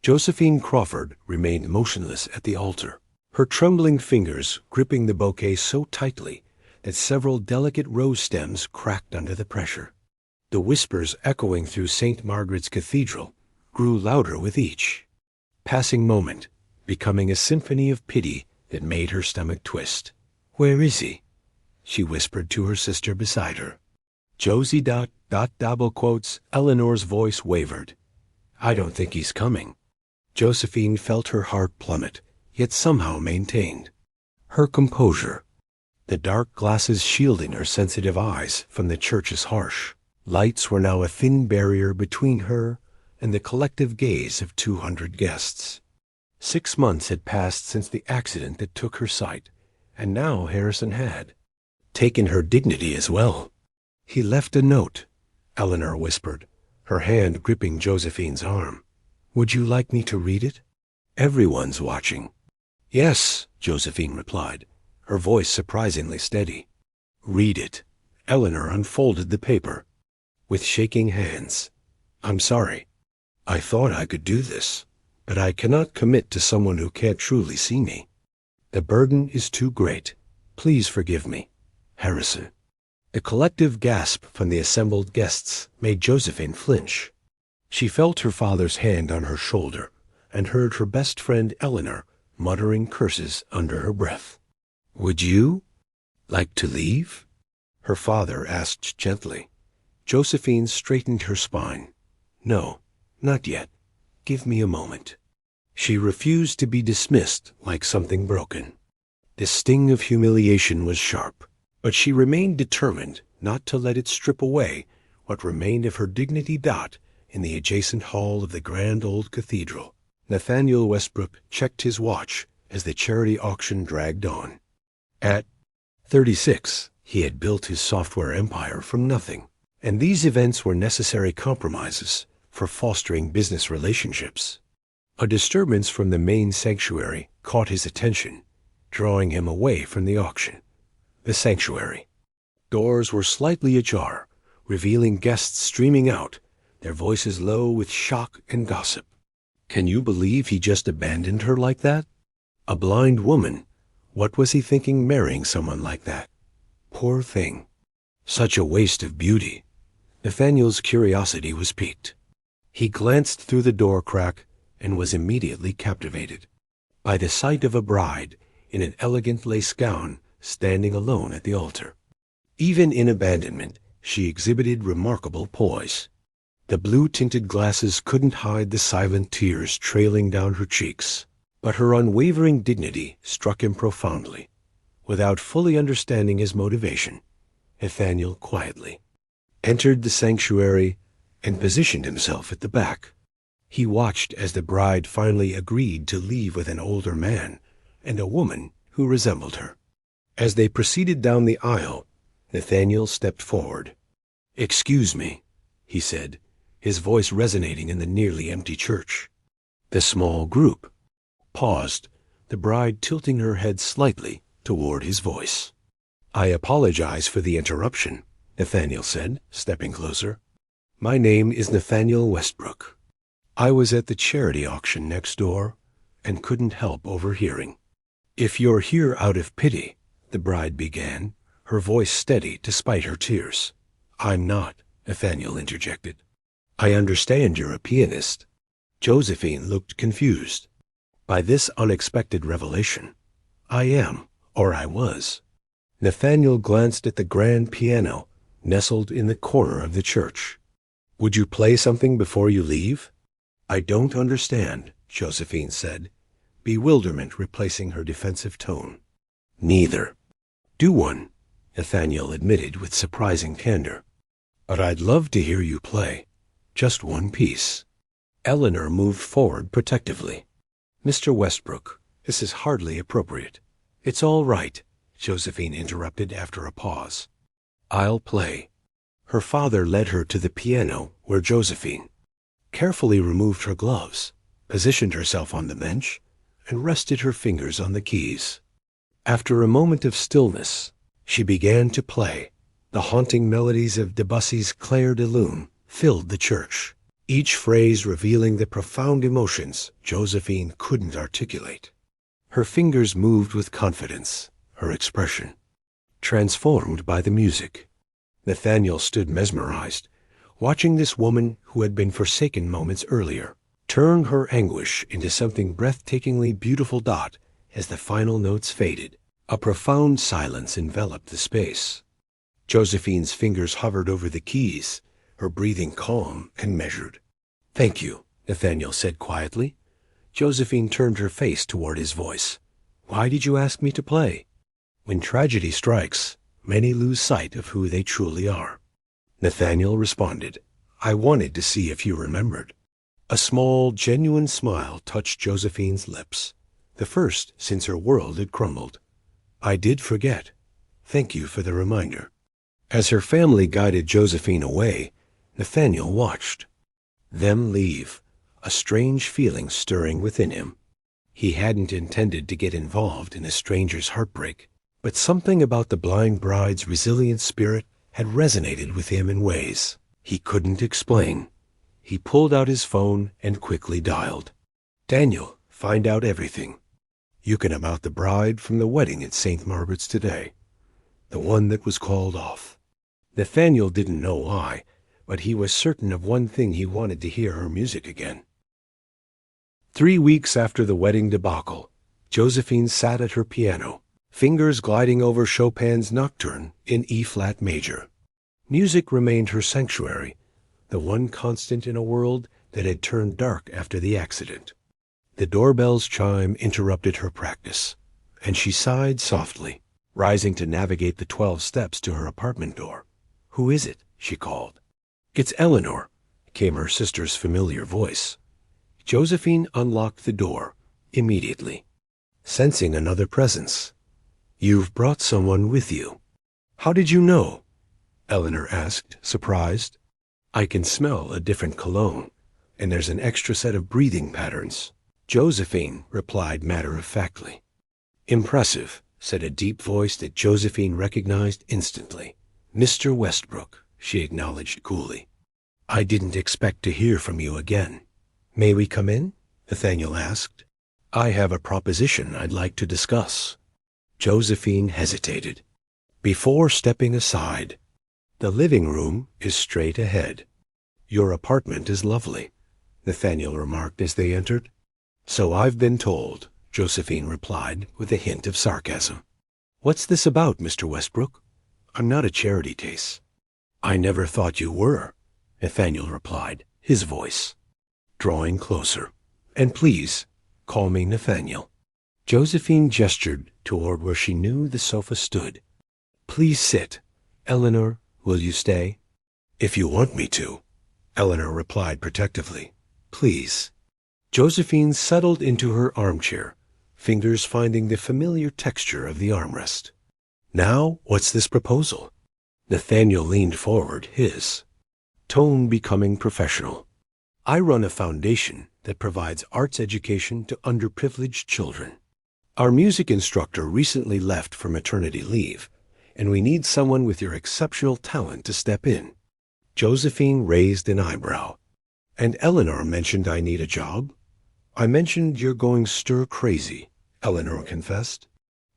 Josephine Crawford remained motionless at the altar, her trembling fingers gripping the bouquet so tightly that several delicate rose stems cracked under the pressure. The whispers echoing through St. Margaret's Cathedral grew louder with each passing moment, becoming a symphony of pity that made her stomach twist. "Where is he?" she whispered to her sister beside her. "Josie ... double quotes." Eleanor's voice wavered. "I don't think he's coming." Josephine felt her heart plummet, yet somehow maintained her composure, the dark glasses shielding her sensitive eyes from the church's harsh lights were now a thin barrier between her and the collective gaze of 200 guests. 6 months had passed since the accident that took her sight, and now Harrison had taken her dignity as well. "He left a note," Eleanor whispered, her hand gripping Josephine's arm. "Would you like me to read it? Everyone's watching." "Yes," Josephine replied, her voice surprisingly steady. "Read it." Eleanor unfolded the paper with shaking hands. "I'm sorry. I thought I could do this, but I cannot commit to someone who can't truly see me. The burden is too great. Please forgive me. Harrison." A collective gasp from the assembled guests made Josephine flinch. She felt her father's hand on her shoulder and heard her best friend Eleanor muttering curses under her breath. "Would you like to leave?" her father asked gently. Josephine straightened her spine. "No, not yet. Give me a moment." She refused to be dismissed like something broken. The sting of humiliation was sharp, but she remained determined not to let it strip away what remained of her dignity. In the adjacent hall of the grand old cathedral, Nathaniel Westbrook checked his watch as the charity auction dragged on. At 36, he had built his software empire from nothing, and these events were necessary compromises for fostering business relationships. A disturbance from the main sanctuary caught his attention, drawing him away from the auction. The sanctuary. Doors were slightly ajar, revealing guests streaming out, their voices low with shock and gossip. Can you believe he just abandoned her like that? A blind woman. What was he thinking marrying someone like that? Poor thing. Such a waste of beauty. Nathaniel's curiosity was piqued. He glanced through the door crack and was immediately captivated by the sight of a bride in an elegant lace gown standing alone at the altar. Even in abandonment, she exhibited remarkable poise. The blue-tinted glasses couldn't hide the silent tears trailing down her cheeks, but her unwavering dignity struck him profoundly. Without fully understanding his motivation, Nathaniel quietly entered the sanctuary and positioned himself at the back. He watched as the bride finally agreed to leave with an older man and a woman who resembled her. As they proceeded down the aisle, Nathaniel stepped forward. "Excuse me," he said, his voice resonating in the nearly empty church. The small group paused, the bride tilting her head slightly toward his voice. "I apologize for the interruption," Nathaniel said, stepping closer. "My name is Nathaniel Westbrook. I was at the charity auction next door and couldn't help overhearing." "If you're here out of pity," the bride began, her voice steady despite her tears. "I'm not," Nathaniel interjected. "I understand you're a pianist." Josephine looked confused by this unexpected revelation. "I am, or I was." Nathaniel glanced at the grand piano nestled in the corner of the church. "Would you play something before you leave?" "I don't understand," Josephine said, bewilderment replacing her defensive tone. "Neither." "Do one," Nathaniel admitted with surprising candor. "But I'd love to hear you play. Just one piece." Eleanor moved forward protectively. "Mr. Westbrook, this is hardly appropriate." "It's all right," Josephine interrupted after a pause. "I'll play." Her father led her to the piano where Josephine carefully removed her gloves, positioned herself on the bench, and rested her fingers on the keys. After a moment of stillness, she began to play. The haunting melodies of Debussy's Clair de Lune filled the church, each phrase revealing the profound emotions Josephine couldn't articulate. Her fingers moved with confidence, her expression transformed by the music. Nathaniel stood mesmerized, watching this woman who had been forsaken moments earlier turn her anguish into something breathtakingly beautiful. As the final notes faded, a profound silence enveloped the space. Josephine's fingers hovered over the keys, her breathing calm and measured. "Thank you," Nathaniel said quietly. Josephine turned her face toward his voice. "Why did you ask me to play?" When tragedy strikes, many lose sight of who they truly are. Nathaniel responded, "I wanted to see if you remembered." A small, genuine smile touched Josephine's lips, the first since her world had crumbled. "I did forget. Thank you for the reminder." As her family guided Josephine away, Nathaniel watched them leave, a strange feeling stirring within him. He hadn't intended to get involved in a stranger's heartbreak, but something about the blind bride's resilient spirit had resonated with him in ways he couldn't explain. He pulled out his phone and quickly dialed. "Daniel, find out everything you can about the bride from the wedding at St. Margaret's today, the one that was called off." Nathaniel didn't know why, but he was certain of one thing: he wanted to hear her music again. 3 weeks after the wedding debacle, Josephine sat at her piano, fingers gliding over Chopin's Nocturne in E-flat major. Music remained her sanctuary, the one constant in a world that had turned dark after the accident. The doorbell's chime interrupted her practice, and she sighed softly, rising to navigate the 12 steps to her apartment door. "Who is it?" she called. "It's Eleanor," came her sister's familiar voice. Josephine unlocked the door immediately, sensing another presence. "You've brought someone with you." "How did you know?" Eleanor asked, surprised. "I can smell a different cologne, and there's an extra set of breathing patterns," Josephine replied matter-of-factly. "Impressive," said a deep voice that Josephine recognized instantly. "Mr. Westbrook," she acknowledged coolly. "I didn't expect to hear from you again." "May we come in?" Nathaniel asked. "I have a proposition I'd like to discuss." Josephine hesitated before stepping aside. "The living room is straight ahead." "Your apartment is lovely," Nathaniel remarked as they entered. "So I've been told," Josephine replied with a hint of sarcasm. "What's this about, Mr. Westbrook? I'm not a charity case." "I never thought you were," Nathaniel replied, his voice drawing closer. "And please, call me Nathaniel." Josephine gestured toward where she knew the sofa stood. "Please sit. Eleanor, will you stay?" "If you want me to," Eleanor replied protectively. "Please." Josephine settled into her armchair, fingers finding the familiar texture of the armrest. "Now, what's this proposal?" Nathaniel leaned forward, his tone becoming professional. "I run a foundation that provides arts education to underprivileged children. Our music instructor recently left for maternity leave, and we need someone with your exceptional talent to step in." Josephine raised an eyebrow. "And Eleanor mentioned I need a job?" "I mentioned you're going stir-crazy," Eleanor confessed,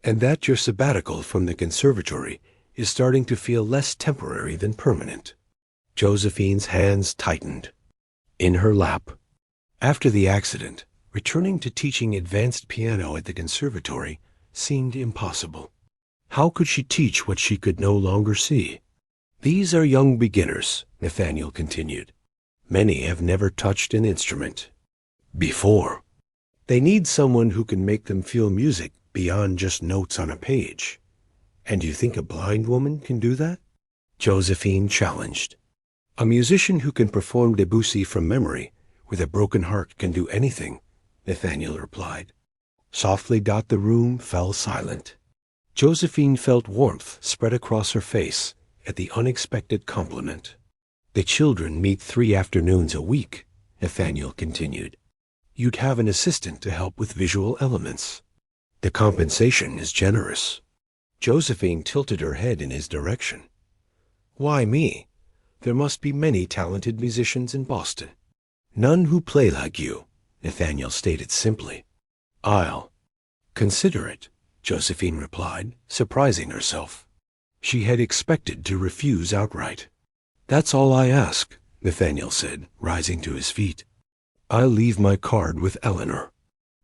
"and that your sabbatical from the conservatory is starting to feel less temporary than permanent." Josephine's hands tightened in her lap. After the accident, returning to teaching advanced piano at the conservatory seemed impossible. How could she teach what she could no longer see? "These are young beginners," Nathaniel continued. "Many have never touched an instrument before. They need someone who can make them feel music beyond just notes on a page." "And you think a blind woman can do that?" Josephine challenged. "A musician who can perform Debussy from memory with a broken heart can do anything," Nathaniel replied. Softly, the room fell silent. Josephine felt warmth spread across her face at the unexpected compliment. "The children meet 3 afternoons a week," Nathaniel continued. "You'd have an assistant to help with visual elements. The compensation is generous." Josephine tilted her head in his direction. "Why me? There must be many talented musicians in Boston." None who play like you, Nathaniel stated simply. I'll consider it, Josephine replied, surprising herself. She had expected to refuse outright. That's all I ask, Nathaniel said, rising to his feet. I'll leave my card with Eleanor.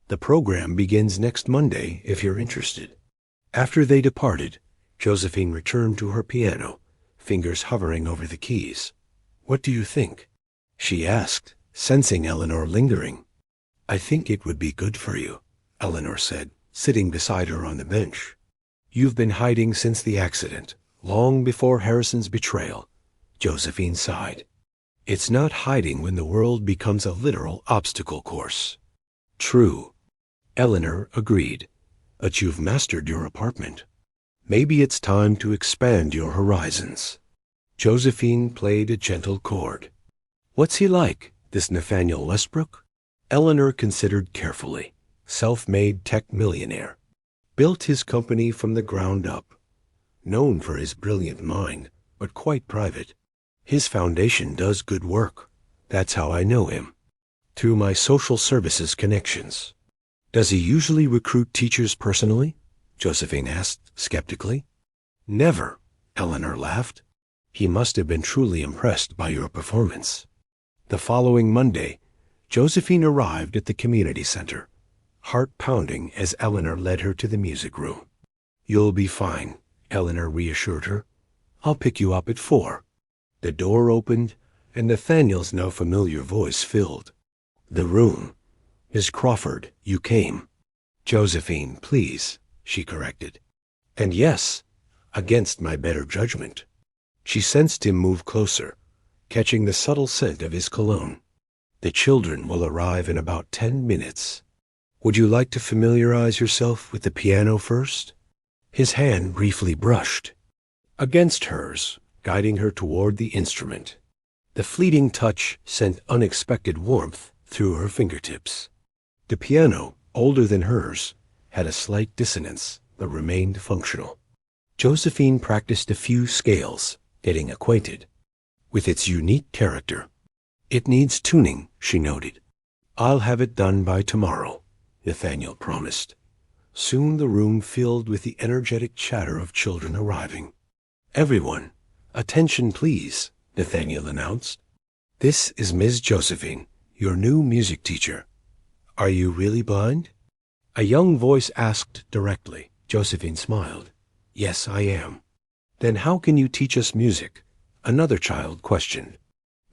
The program begins next Monday if you're interested. After they departed, Josephine returned to her piano, fingers hovering over the keys. What do you think? She asked, sensing Eleanor lingering. I think it would be good for you, Eleanor said, sitting beside her on the bench. You've been hiding since the accident, long before Harrison's betrayal, Josephine sighed. It's not hiding when the world becomes a literal obstacle course. True, Eleanor agreed, but you've mastered your apartment. Maybe it's time to expand your horizons. Josephine played a gentle chord. What's he like, this Nathaniel Westbrook? Eleanor considered carefully. Self-made tech millionaire. Built his company from the ground up. Known for his brilliant mind, but quite private. His foundation does good work. That's how I know him. Through my social services connections. Does he usually recruit teachers personally? Josephine asked skeptically. Never, Eleanor laughed. He must have been truly impressed by your performance. The following Monday, Josephine arrived at the community center, heart pounding as Eleanor led her to the music room. You'll be fine, Eleanor reassured her. I'll pick you up at 4. The door opened, and Nathaniel's now familiar voice filled the room. Miss Crawford, you came. Josephine, please, she corrected. And yes, against my better judgment. She sensed him move closer, catching the subtle scent of his cologne. The children will arrive in about 10 minutes. Would you like to familiarize yourself with the piano first? His hand briefly brushed against hers, guiding her toward the instrument. The fleeting touch sent unexpected warmth through her fingertips. The piano, older than hers, had a slight dissonance, but remained functional. Josephine practiced a few scales, getting acquainted with its unique character. It needs tuning, she noted. I'll have it done by tomorrow, Nathaniel promised. Soon the room filled with the energetic chatter of children arriving. Everyone, attention please, Nathaniel announced. This is Ms. Josephine, your new music teacher. Are you really blind? A young voice asked directly. Josephine smiled. Yes, I am. Then how can you teach us music? Another child questioned.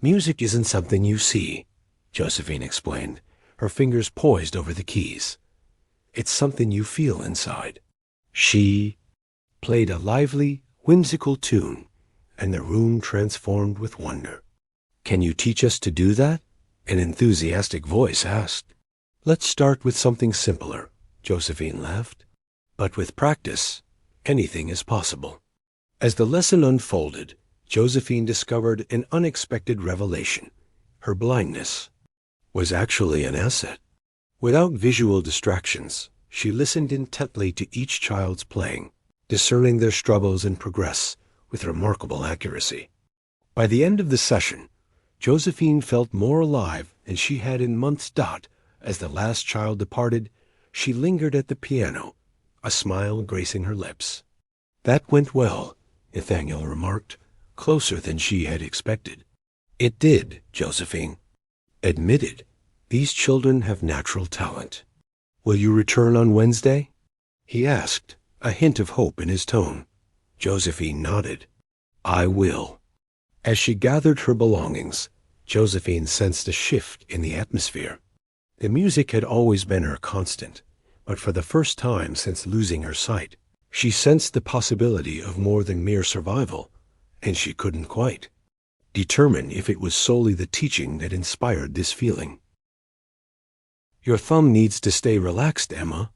Music isn't something you see, Josephine explained, her fingers poised over the keys. It's something you feel inside. She played a lively, whimsical tune, and the room transformed with wonder. Can you teach us to do that? An enthusiastic voice asked. Let's start with something simpler, Josephine laughed. But with practice, anything is possible. As the lesson unfolded, Josephine discovered an unexpected revelation. Her blindness was actually an asset. Without visual distractions, she listened intently to each child's playing, discerning their struggles and progress with remarkable accuracy. By the end of the session, Josephine felt more alive than she had in months. As the last child departed, she lingered at the piano, a smile gracing her lips. That went well, Nathaniel remarked, closer than she had expected. It did, Josephine admitted. These children have natural talent. Will you return on Wednesday? He asked, a hint of hope in his tone. Josephine nodded. I will. As she gathered her belongings, Josephine sensed a shift in the atmosphere. The music had always been her constant, but for the first time since losing her sight, she sensed the possibility of more than mere survival, and she couldn't quite determine if it was solely the teaching that inspired this feeling. Your thumb needs to stay relaxed, Emma,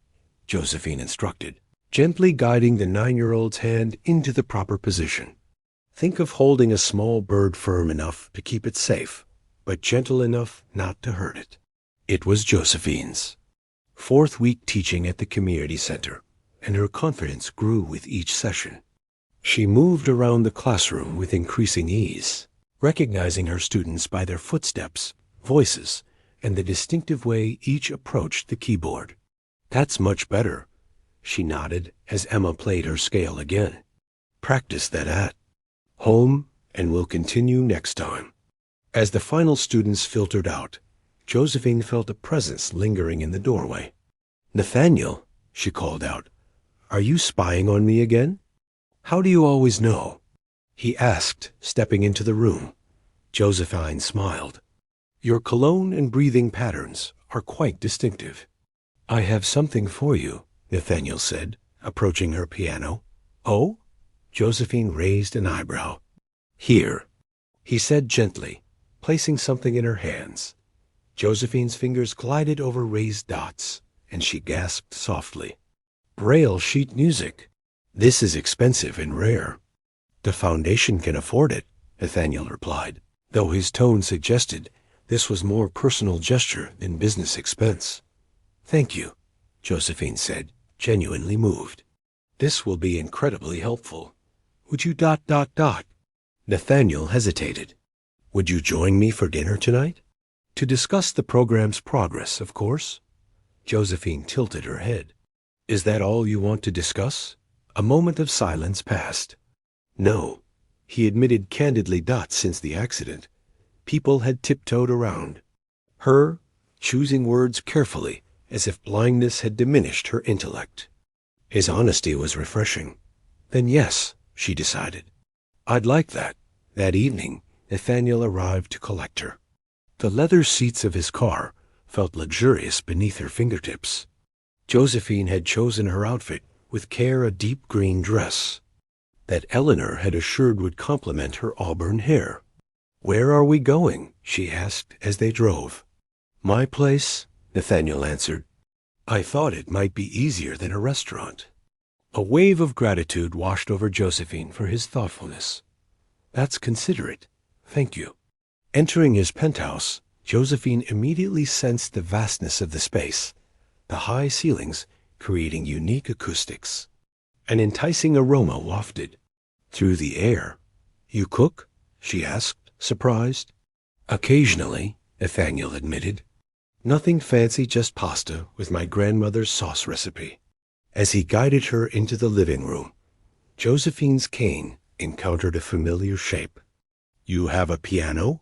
Josephine instructed, gently guiding the 9-year-old's hand into the proper position. Think of holding a small bird firm enough to keep it safe, but gentle enough not to hurt it. It was Josephine's 4th week teaching at the community center, and her confidence grew with each session. She moved around the classroom with increasing ease, recognizing her students by their footsteps voices, and the distinctive way each approached the keyboard. "That's much better," she nodded as Emma played her scale again. "Practice that at home, and we'll continue next time." As the final students filtered out, Josephine felt a presence lingering in the doorway. "Nathaniel," she called out, "are you spying on me again?" "How do you always know?" he asked, stepping into the room. Josephine smiled. "Your cologne and breathing patterns are quite distinctive." "I have something for you," Nathaniel said, approaching her piano. "Oh?" Josephine raised an eyebrow. "Here," he said gently, placing something in her hands. Josephine's fingers glided over raised dots, and she gasped softly. "Braille sheet music. This is expensive and rare." "The foundation can afford it," Nathaniel replied, though his tone suggested this was more personal gesture than business expense. "Thank you," Josephine said, genuinely moved. "This will be incredibly helpful. Would you ... Nathaniel hesitated. "Would you join me for dinner tonight?" "To discuss the program's progress, of course." Josephine tilted her head. "Is that all you want to discuss?" A moment of silence passed. "No," he admitted candidly. Since the accident, people had tiptoed around her, choosing words carefully as if blindness had diminished her intellect. His honesty was refreshing. "Then yes," she decided. "I'd like that." That evening, Nathaniel arrived to collect her. The leather seats of his car felt luxurious beneath her fingertips. Josephine had chosen her outfit with care, a deep green dress that Eleanor had assured would complement her auburn hair. "Where are we going?" she asked as they drove. "My place," Nathaniel answered. "I thought it might be easier than a restaurant." A wave of gratitude washed over Josephine for his thoughtfulness. "That's considerate. Thank you." Entering his penthouse, Josephine immediately sensed the vastness of the space, the high ceilings creating unique acoustics. An enticing aroma wafted through the air. "You cook?" she asked, surprised. "Occasionally," Nathaniel admitted. "Nothing fancy, just pasta with my grandmother's sauce recipe." As he guided her into the living room, Josephine's cane encountered a familiar shape. "You have a piano?"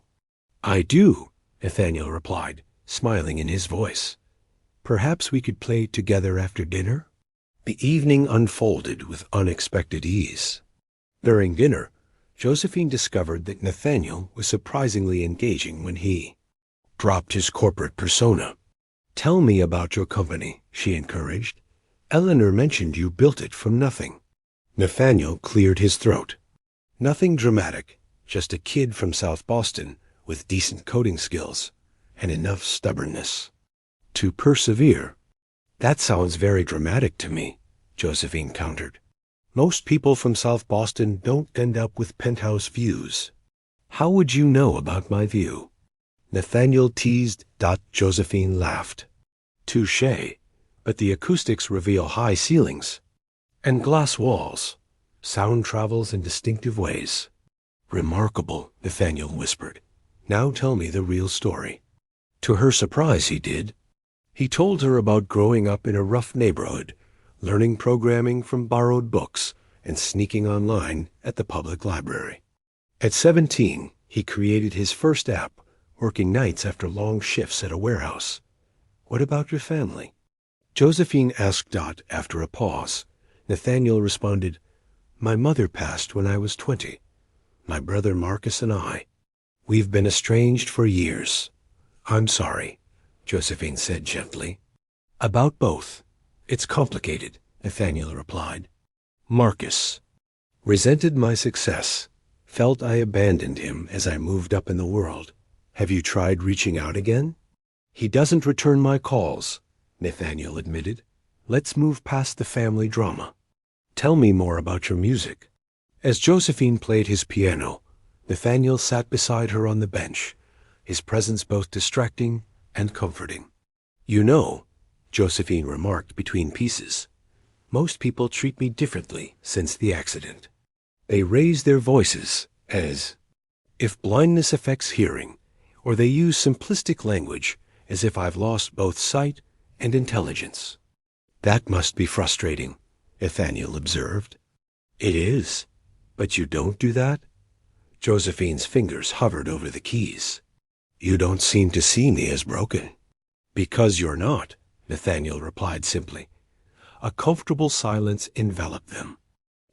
"I do," Nathaniel replied, smiling in his voice. "Perhaps we could play together after dinner?" The evening unfolded with unexpected ease. During dinner, Josephine discovered that Nathaniel was surprisingly engaging when he dropped his corporate persona. "Tell me about your company," she encouraged. "Eleanor mentioned you built it from nothing." Nathaniel cleared his throat. "Nothing dramatic, just a kid from South Boston with decent coding skills and enough stubbornness to persevere." "That sounds very dramatic to me," Josephine countered. "Most people from South Boston don't end up with penthouse views." "How would you know about my view?" Nathaniel teased. Josephine laughed. "Touché, but the acoustics reveal high ceilings and glass walls. Sound travels in distinctive ways." "Remarkable," Nathaniel whispered. "Now tell me the real story." To her surprise, he did. He told her about growing up in a rough neighborhood, learning programming from borrowed books, and sneaking online at the public library. At 17, he created his first app, working nights after long shifts at a warehouse. "What about your family?" Josephine asked. After a pause, Nathaniel responded, "My mother passed when I was 20. My brother Marcus and I, we've been estranged for years." "I'm sorry," Josephine said gently. "About both. It's complicated," Nathaniel replied. "Marcus resented my success, felt I abandoned him as I moved up in the world. Have you tried reaching out again?" "He doesn't return my calls," Nathaniel admitted. "Let's move past the family drama. Tell me more about your music." As Josephine played his piano, Nathaniel sat beside her on the bench, his presence both distracting and comforting. "You know," Josephine remarked between pieces, "most people treat me differently since the accident. They raise their voices as if blindness affects hearing, or they use simplistic language as if I've lost both sight and intelligence. That must be frustrating, Nathaniel observed. It is, but you don't do that? Josephine's fingers hovered over the keys. You don't seem to see me as broken. Because you're not, Nathaniel replied simply. A comfortable silence enveloped them,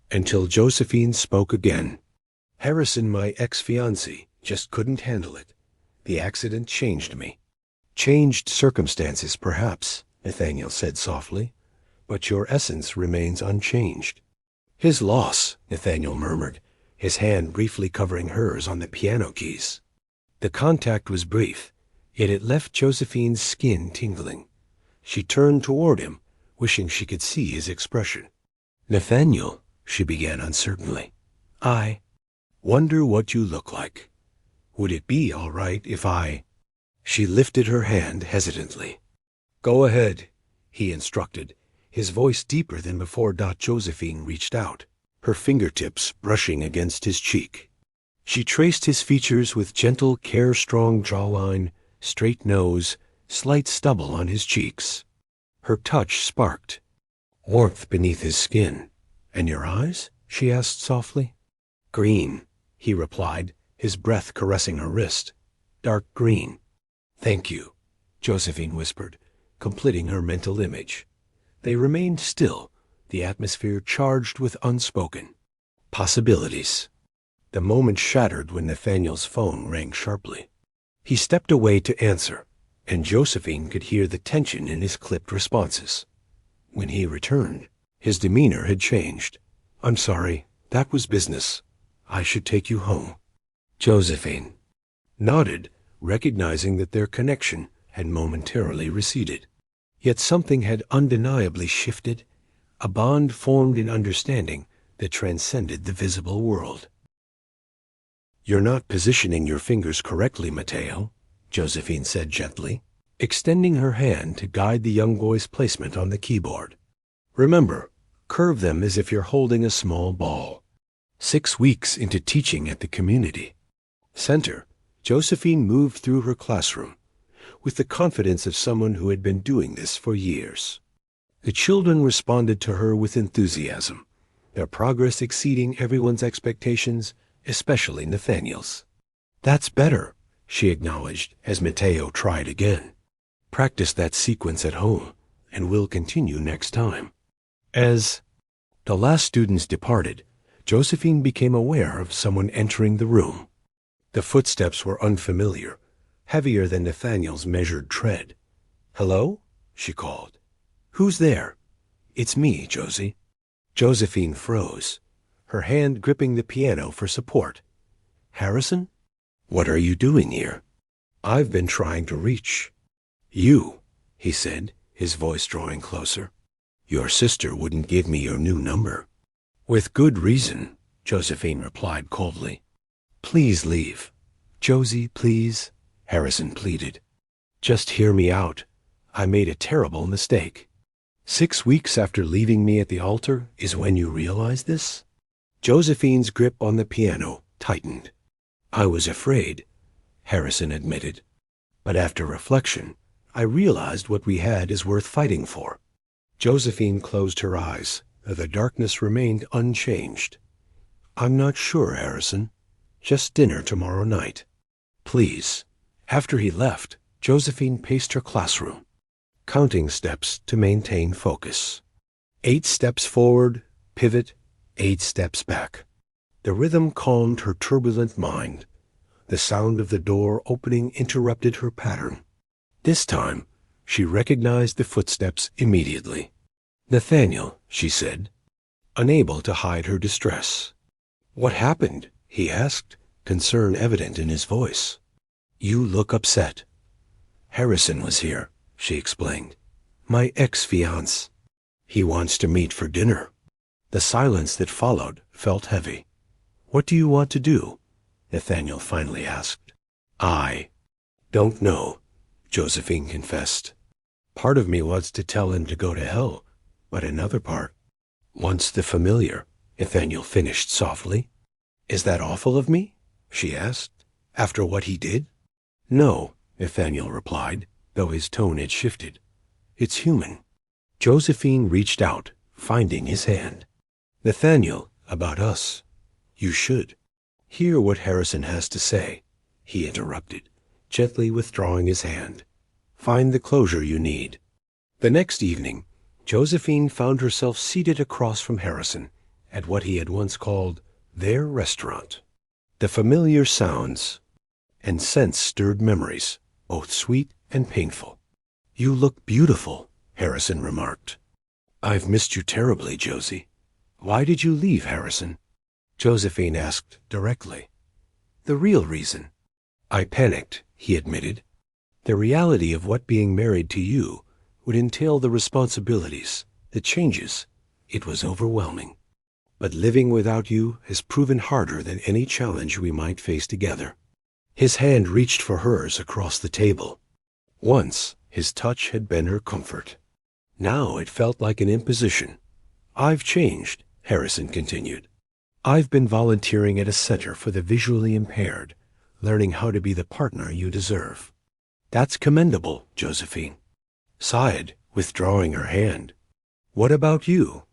until Josephine spoke again. Harrison, my ex-fiancé, just couldn't handle it. The accident changed me. Changed circumstances, perhaps, Nathaniel said softly, but your essence remains unchanged. His loss, Nathaniel murmured, his hand briefly covering hers on the piano keys. The contact was brief, yet it left Josephine's skin tingling. She turned toward him, wishing she could see his expression. Nathaniel, she began uncertainly, I wonder what you look like. Would it be all right if I... She lifted her hand hesitantly. Go ahead, he instructed, his voice deeper than before. Josephine reached out, her fingertips brushing against his cheek. She traced his features with gentle, care-strong jawline, straight nose, slight stubble on his cheeks. Her touch sparked warmth beneath his skin. And your eyes? She asked softly. Green, he replied, his breath caressing her wrist. Dark green. Thank you, Josephine whispered, completing her mental image. They remained still, the atmosphere charged with unspoken possibilities. The moment shattered when Nathaniel's phone rang sharply. He stepped away to answer, and Josephine could hear the tension in his clipped responses. When he returned, his demeanor had changed. I'm sorry, that was business. I should take you home. Josephine nodded, recognizing that their connection had momentarily receded. Yet something had undeniably shifted, a bond formed in understanding that transcended the visible world. You're not positioning your fingers correctly, Matteo, Josephine said gently, extending her hand to guide the young boy's placement on the keyboard. Remember, curve them as if you're holding a small ball. 6 weeks into teaching at the community center, Josephine moved through her classroom with the confidence of someone who had been doing this for years. The children responded to her with enthusiasm, their progress exceeding everyone's expectations, especially Nathaniel's. That's better, she acknowledged as Matteo tried again. Practice that sequence at home, and we'll continue next time. As the last students departed, Josephine became aware of someone entering the room. The footsteps were unfamiliar, heavier than Nathaniel's measured tread. Hello? She called. Who's there? It's me, Josie. Josephine froze, her hand gripping the piano for support. Harrison? What are you doing here? I've been trying to reach you, he said, his voice drawing closer. Your sister wouldn't give me your new number. With good reason, Josephine replied coldly. Please leave. Josie, please, Harrison pleaded. Just hear me out. I made a terrible mistake. 6 weeks after leaving me at the altar is when you realize this? Josephine's grip on the piano tightened. I was afraid, Harrison admitted. But after reflection, I realized what we had is worth fighting for. Josephine closed her eyes. The darkness remained unchanged. I'm not sure, Harrison. Just dinner tomorrow night. Please. After he left, Josephine paced her classroom, counting steps to maintain focus. 8 steps forward, pivot, 8 steps back. The rhythm calmed her turbulent mind. The sound of the door opening interrupted her pattern. This time, she recognized the footsteps immediately. Nathaniel, she said, unable to hide her distress. What happened? He asked, concern evident in his voice. You look upset. Harrison was here, she explained. My ex-fiancé. He wants to meet for dinner. The silence that followed felt heavy. What do you want to do? Nathaniel finally asked. I don't know, Josephine confessed. Part of me wants to tell him to go to hell, but another part wants the familiar, Nathaniel finished softly. Is that awful of me? She asked. After what he did? No, Nathaniel replied, though his tone had shifted. It's human. Josephine reached out, finding his hand. Nathaniel, about us. You should. Hear what Harrison has to say, he interrupted, gently withdrawing his hand. Find the closure you need. The next evening, Josephine found herself seated across from Harrison at what he had once called their restaurant. The familiar sounds and scents stirred memories, both sweet and painful. You look beautiful, Harrison remarked. I've missed you terribly, Josie. Why did you leave, Harrison? Josephine asked directly. The real reason. I panicked, he admitted. The reality of what being married to you would entail, the responsibilities, the changes. It was overwhelming. But living without you has proven harder than any challenge we might face together. His hand reached for hers across the table. Once, his touch had been her comfort. Now it felt like an imposition. I've changed, Harrison continued. I've been volunteering at a center for the visually impaired, learning how to be the partner you deserve. That's commendable, Josephine. Sighed, withdrawing her hand. What about you?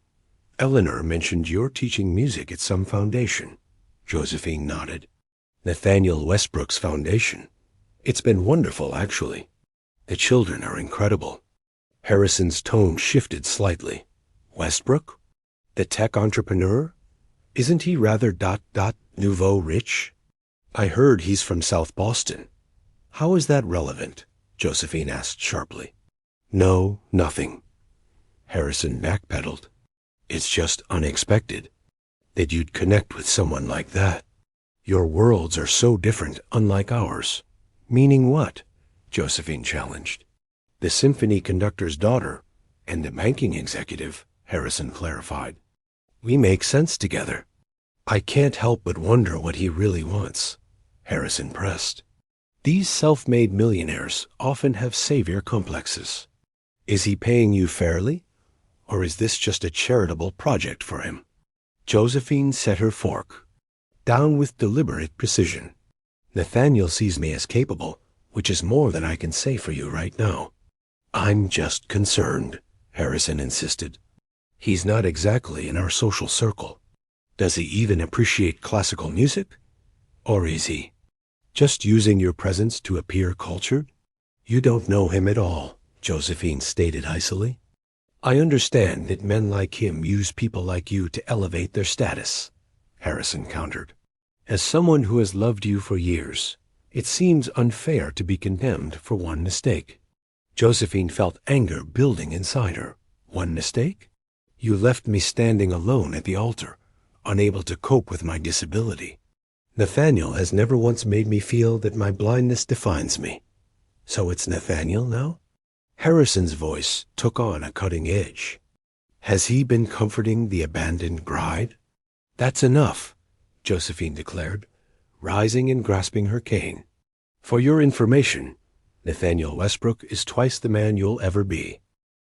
Eleanor mentioned you're teaching music at some foundation. Josephine nodded. Nathaniel Westbrook's foundation. It's been wonderful, actually. The children are incredible. Harrison's tone shifted slightly. Westbrook? The tech entrepreneur? Isn't he rather nouveau rich? I heard he's from South Boston. How is that relevant? Josephine asked sharply. No, nothing. Harrison backpedaled. It's just unexpected that you'd connect with someone like that. Your worlds are so different, unlike ours. Meaning what? Josephine challenged. The symphony conductor's daughter and the banking executive, Harrison clarified. We make sense together. I can't help but wonder what he really wants, Harrison pressed. These self-made millionaires often have savior complexes. Is he paying you fairly? Or is this just a charitable project for him? Josephine set her fork down with deliberate precision. Nathaniel sees me as capable, which is more than I can say for you right now. I'm just concerned, Harrison insisted. He's not exactly in our social circle. Does he even appreciate classical music? Or is he just using your presence to appear cultured? You don't know him at all, Josephine stated icily. I understand that men like him use people like you to elevate their status, Harrison countered. As someone who has loved you for years, it seems unfair to be condemned for one mistake. Josephine felt anger building inside her. One mistake? You left me standing alone at the altar, unable to cope with my disability. Nathaniel has never once made me feel that my blindness defines me. So it's Nathaniel now? Harrison's voice took on a cutting edge. Has he been comforting the abandoned bride? That's enough, Josephine declared, rising and grasping her cane. For your information, Nathaniel Westbrook is twice the man you'll ever be.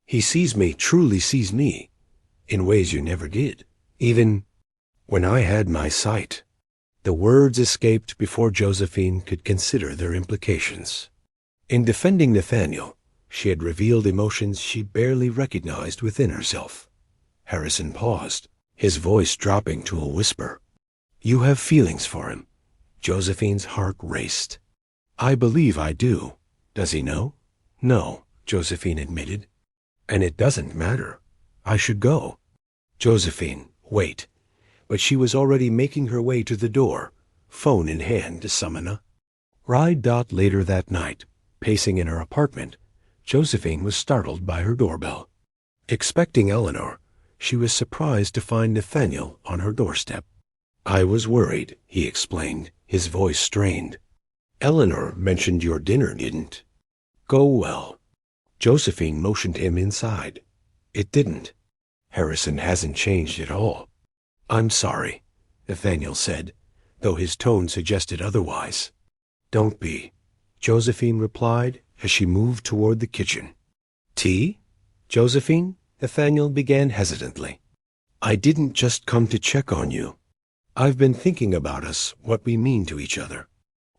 He sees me, truly sees me, in ways you never did, even when I had my sight. The words escaped before Josephine could consider their implications. In defending Nathaniel, she had revealed emotions she barely recognized within herself. Harrison paused, his voice dropping to a whisper. You have feelings for him. Josephine's heart raced. I believe I do. Does he know? No, Josephine admitted. And it doesn't matter. I should go. Josephine, wait. But she was already making her way to the door, phone in hand to summon a ride. Later that night, pacing in her apartment, Josephine was startled by her doorbell. Expecting Eleanor, she was surprised to find Nathaniel on her doorstep. I was worried, he explained, his voice strained. Eleanor mentioned your dinner didn't go well. Josephine motioned him inside. It didn't. Harrison hasn't changed at all. I'm sorry, Nathaniel said, though his tone suggested otherwise. Don't be, Josephine replied as she moved toward the kitchen. Tea? Josephine? Nathaniel began hesitantly. I didn't just come to check on you. I've been thinking about us, what we mean to each other.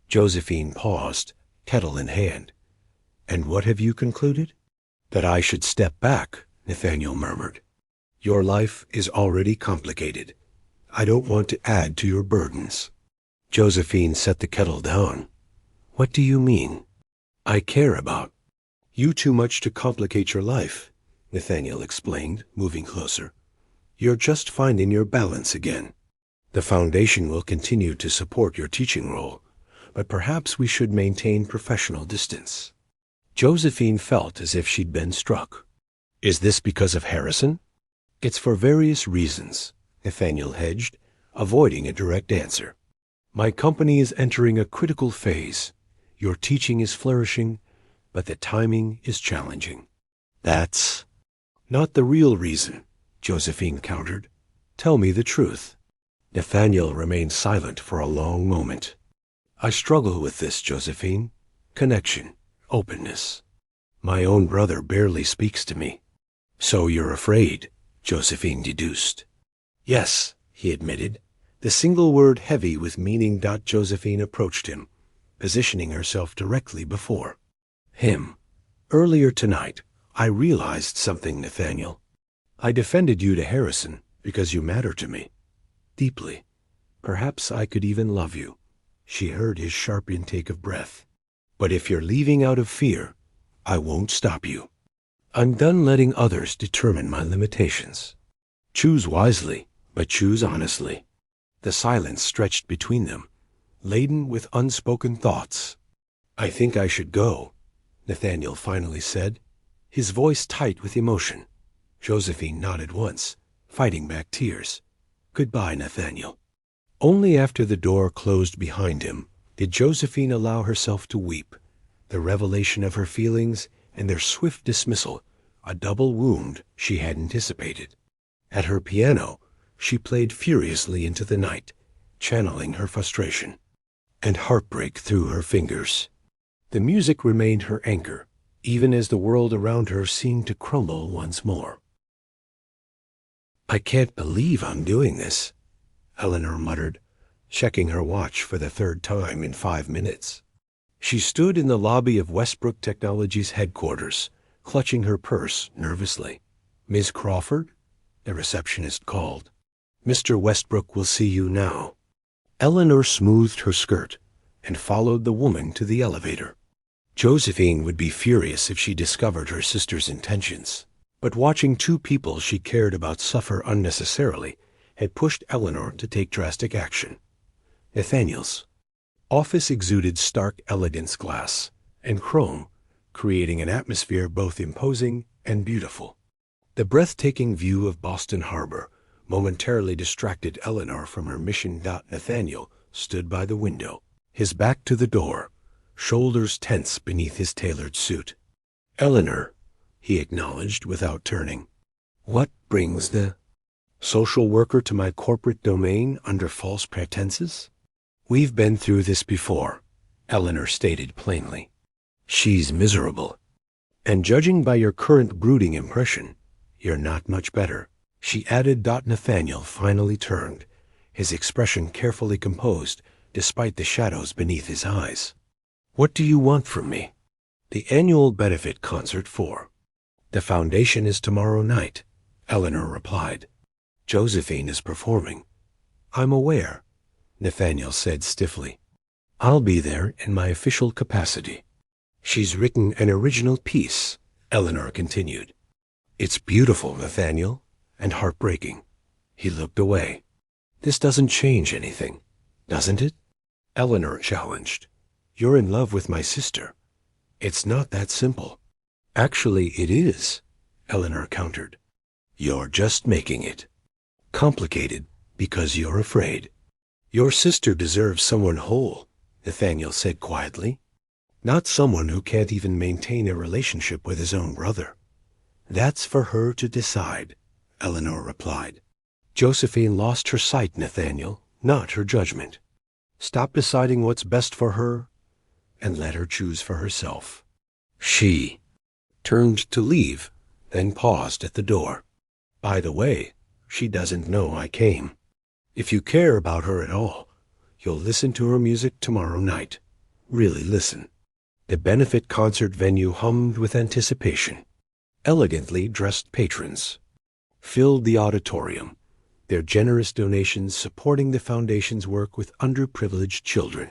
Josephine paused, kettle in hand. "And what have you concluded?" "That I should step back," Nathaniel murmured. "Your life is already complicated. I don't want to add to your burdens." Josephine set the kettle down. "What do you mean?" "I care about you too much to complicate your life," Nathaniel explained, moving closer. "You're just finding your balance again. The foundation will continue to support your teaching role, but perhaps we should maintain professional distance." Josephine felt as if she'd been struck. "Is this because of Harrison?" "It's for various reasons," Nathaniel hedged, avoiding a direct answer. "My company is entering a critical phase. Your teaching is flourishing, but the timing is challenging." "That's not the real reason," Josephine countered. "Tell me the truth." Nathaniel remained silent for a long moment. "I struggle with this, Josephine. Connection, openness. My own brother barely speaks to me." "So you're afraid," Josephine deduced. "Yes," he admitted, the single word heavy with meaning. Josephine approached him, positioning herself directly before him. "Earlier tonight, I realized something, Nathaniel. I defended you to Harrison because you matter to me. Deeply. Perhaps I could even love you." She heard his sharp intake of breath. "But if you're leaving out of fear, I won't stop you. I'm done letting others determine my limitations. Choose wisely, but choose honestly." The silence stretched between them, laden with unspoken thoughts. "I think I should go," Nathaniel finally said, his voice tight with emotion. Josephine nodded once, fighting back tears. "Goodbye, Nathaniel." Only after the door closed behind him did Josephine allow herself to weep. The revelation of her feelings and their swift dismissal, a double wound she had anticipated. At her piano, she played furiously into the night, channeling her frustration and heartbreak through her fingers. The music remained her anchor, even as the world around her seemed to crumble once more. "I can't believe I'm doing this," Eleanor muttered, checking her watch for the third time in 5 minutes. She stood in the lobby of Westbrook Technologies headquarters, clutching her purse nervously. "Miss Crawford?" the receptionist called. "Mr. Westbrook will see you now." Eleanor smoothed her skirt and followed the woman to the elevator. Josephine would be furious if she discovered her sister's intentions, but watching two people she cared about suffer unnecessarily had pushed Eleanor to take drastic action. Nathaniel's office exuded stark elegance, glass and chrome, creating an atmosphere both imposing and beautiful. The breathtaking view of Boston Harbor momentarily distracted Eleanor from her mission. Nathaniel stood by the window, his back to the door, shoulders tense beneath his tailored suit. "Eleanor," he acknowledged without turning. "What brings the social worker to my corporate domain under false pretenses?" "We've been through this before," Eleanor stated plainly. "She's miserable. And judging by your current brooding impression, you're not much better," she added. Nathaniel finally turned, his expression carefully composed despite the shadows beneath his eyes. "What do you want from me?" "The annual benefit concert for the foundation is tomorrow night," Eleanor replied. "Josephine is performing." "I'm aware," Nathaniel said stiffly. "I'll be there in my official capacity." "She's written an original piece," Eleanor continued. "It's beautiful, Nathaniel, and heartbreaking." He looked away. "This doesn't change anything, doesn't it?" Eleanor challenged. "You're in love with my sister. It's not that simple." "Actually, it is," Eleanor countered. "You're just making it complicated because you're afraid." "Your sister deserves someone whole," Nathaniel said quietly. "Not someone who can't even maintain a relationship with his own brother." "That's for her to decide," Eleanor replied. Josephine lost her sight, Nathaniel, not her judgment. Stop deciding what's best for her and let her choose for herself. She turned to leave, then paused at the door. "By the way, she doesn't know I came. If you care about her at all, you'll listen to her music tomorrow night. Really listen." The benefit concert venue hummed with anticipation. Elegantly dressed patrons filled the auditorium, their generous donations supporting the foundation's work with underprivileged children.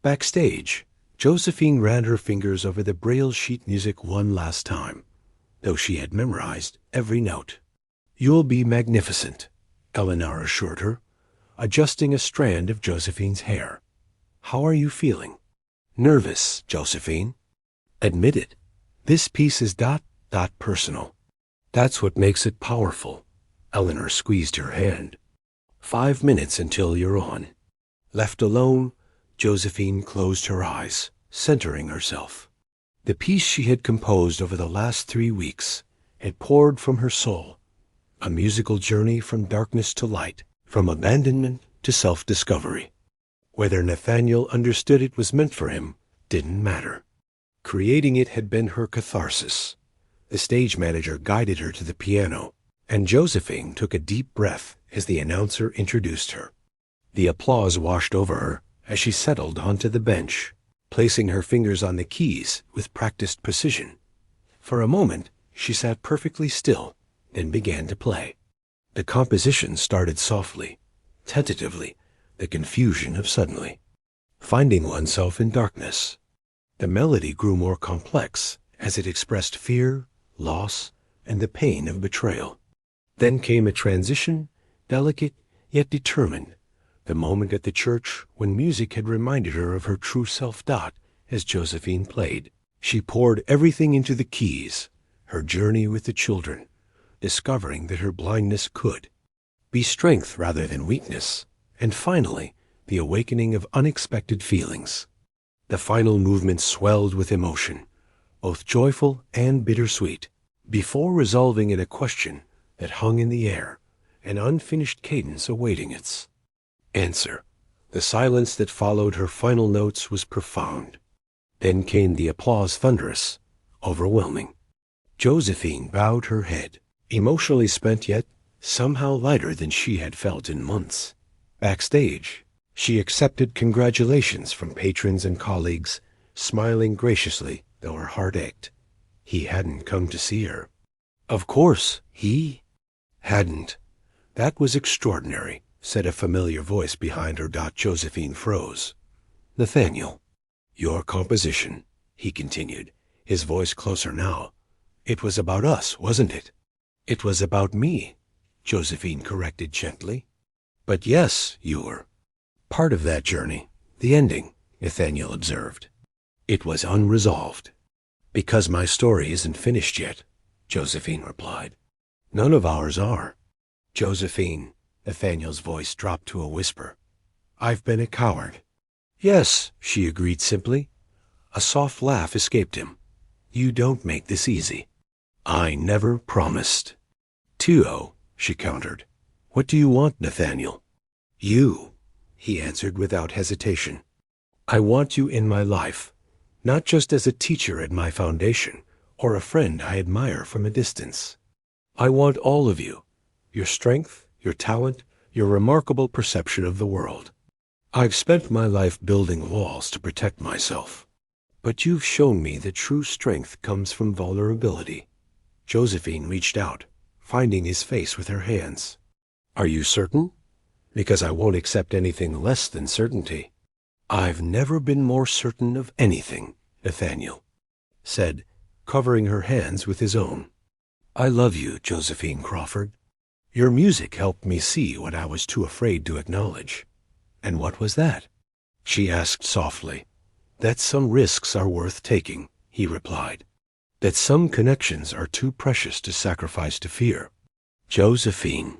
Backstage, Josephine ran her fingers over the braille sheet music one last time, though she had memorized every note. "You'll be magnificent," Eleanor assured her, adjusting a strand of Josephine's hair. "How are you feeling?" "Nervous, Josephine." "Admit it. This piece is personal. That's what makes it powerful." Eleanor squeezed her hand. 5 minutes until you're on." Left alone, Josephine closed her eyes, centering herself. The piece she had composed over the last 3 weeks had poured from her soul, a musical journey from darkness to light, from abandonment to self-discovery. Whether Nathaniel understood it was meant for him didn't matter. Creating it had been her catharsis. The stage manager guided her to the piano, and Josephine took a deep breath as the announcer introduced her. The applause washed over her as she settled onto the bench, placing her fingers on the keys with practiced precision. For a moment, she sat perfectly still, then began to play. The composition started softly, tentatively, the confusion of suddenly, finding oneself in darkness. The melody grew more complex as it expressed fear, loss, and the pain of betrayal. Then came a transition, delicate yet determined, the moment at the church when music had reminded her of her true self. As Josephine played, she poured everything into the keys, her journey with the children, discovering that her blindness could be strength rather than weakness, and finally, the awakening of unexpected feelings. The final movement swelled with emotion, both joyful and bittersweet, before resolving in a question that hung in the air, an unfinished cadence awaiting its answer. The silence that followed her final notes was profound. Then came the applause, thunderous, overwhelming. Josephine bowed her head, emotionally spent yet somehow lighter than she had felt in months. Backstage, she accepted congratulations from patrons and colleagues, smiling graciously, though her heart ached. He hadn't come to see her. Of course, he hadn't. That was extraordinary, said a familiar voice behind her. Josephine froze. "Nathaniel, your composition," he continued, his voice closer now. "It was about us, wasn't it?" "It was about me," Josephine corrected gently. "But yes, you were part of that journey. The ending," Nathaniel observed. "It was unresolved." "Because my story isn't finished yet," Josephine replied. "None of ours are." "Josephine," Nathaniel's voice dropped to a whisper, "I've been a coward." "Yes," she agreed simply. A soft laugh escaped him. "You don't make this easy." "I never promised." "Too, she countered. "What do you want, Nathaniel?" "You," he answered without hesitation. "I want you in my life, not just as a teacher at my foundation or a friend I admire from a distance. I want all of you, your strength, your talent, your remarkable perception of the world. I've spent my life building walls to protect myself, but you've shown me that true strength comes from vulnerability." Josephine reached out, finding his face with her hands. "Are you certain? Because I won't accept anything less than certainty." "I've never been more certain of anything," Nathaniel said, covering her hands with his own. "I love you, Josephine Crawford. Your music helped me see what I was too afraid to acknowledge." "And what was that?" she asked softly. "That some risks are worth taking," he replied. "That some connections are too precious to sacrifice to fear." Josephine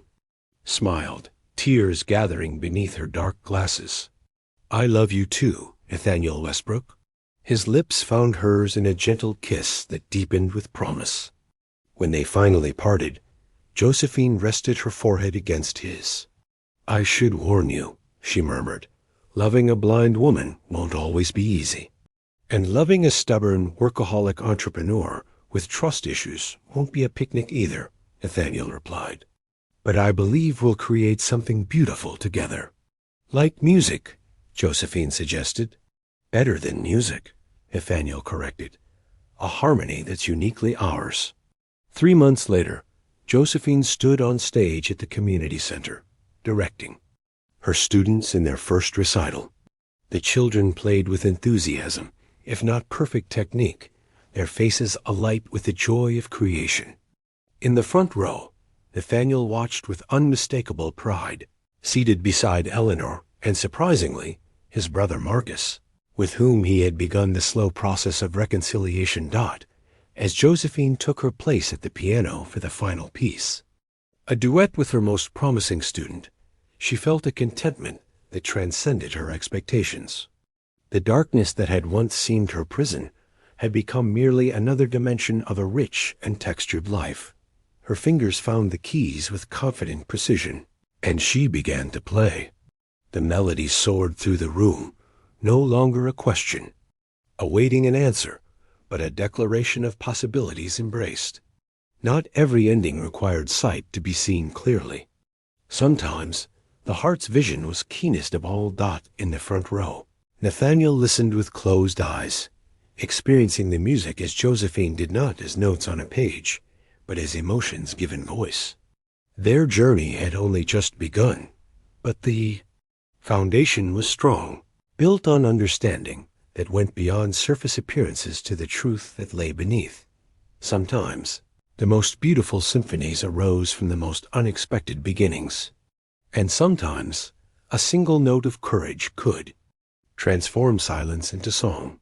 smiled, tears gathering beneath her dark glasses. "I love you too, Nathaniel Westbrook." His lips found hers in a gentle kiss that deepened with promise. When they finally parted, Josephine rested her forehead against his. "I should warn you," she murmured. "Loving a blind woman won't always be easy. And loving a stubborn, workaholic entrepreneur with trust issues won't be a picnic either," Nathaniel replied. "But I believe we'll create something beautiful together." "Like music," Josephine suggested. "Better than music," Nathaniel corrected. "A harmony that's uniquely ours." 3 months later, Josephine stood on stage at the community center, directing. Her students in their first recital. The children played with enthusiasm, if not perfect technique, their faces alight with the joy of creation. In the front row, Nathaniel watched with unmistakable pride, seated beside Eleanor and, surprisingly, his brother Marcus, with whom he had begun the slow process of reconciliation. As Josephine took her place at the piano for the final piece, a duet with her most promising student, she felt a contentment that transcended her expectations. The darkness that had once seemed her prison had become merely another dimension of a rich and textured life. Her fingers found the keys with confident precision, and she began to play. The melody soared through the room, no longer a question, awaiting an answer, but a declaration of possibilities embraced. Not every ending required sight to be seen clearly. Sometimes the heart's vision was keenest of all. In the front row, Nathaniel listened with closed eyes, experiencing the music as Josephine did, not as notes on a page, but as emotions given voice. Their journey had only just begun, but the foundation was strong, built on understanding that went beyond surface appearances to the truth that lay beneath. Sometimes the most beautiful symphonies arose from the most unexpected beginnings, and sometimes a single note of courage could transform silence into song.